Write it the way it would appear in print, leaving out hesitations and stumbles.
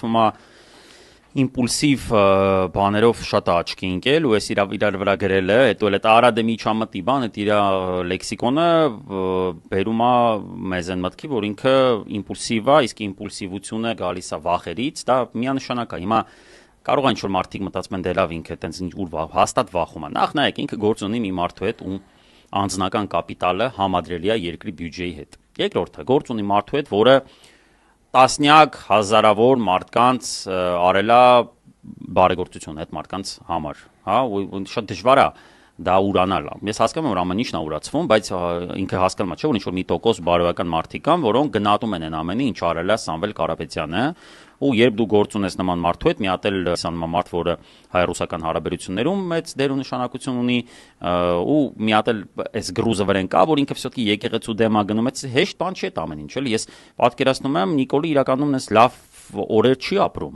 Թվում է իմպուլսիվ բաներով շատ աչքի ընկել ու ես իրար վրա գրել է, հետո էլ այդ Արադե միջամտի բան, այդ իր լեքսիկոնը բերում է մեզ այն մտքի, որ ինքը իմպուլսիվ է, իսկ իմպուլսիվությունը գալիս է վախերից, դա միանշանակ է։ Հիմա կարող են ինչ-որ մարդիկ մտածում են դե լավ ինքը տենց ուր հաստատ վախում է։ Նախ նայեք, ինքը գործ ունի մի մարդու հետ, ում անձնական կապիտալը համադրելի է երկրի բյուջեի հետ։ Երկրորդը գործ ունի մարդու հետ, որը տասնյակ հազարավոր մարդկանց արել է բարեգործություն այդ մարդկանց համար, հա, ու շատ դժվար է դա ուրանալ։ Ես հասկանում եմ, որ ամեն ինչն է ուրացվում, բայց ինքը հասկանում է, չէ՞, որ ինչ-որ մի տոկոս բարոյական մարդիկ կան, որոնք գնահատում են այն ամենը, ինչ արել է Սամվել Կարապետյանը, ու երբ դու գործ ունես նման մարդու հետ, մի հատ էլ նման մարդ, որը հայ-ռուսական հարաբերություններում մեծ դեր ու նշանակություն ունի, ու մի հատ էլ այս գրուզը վրան կա, որ ինքը всё-таки եկեղեցու դեմ է գնում, այդ հեշտ բան չէ ամեն ինչ, էլի։ Ես պատկերացնում եմ Նիկոլը իրականում այս լավ օրեր չի ապրում։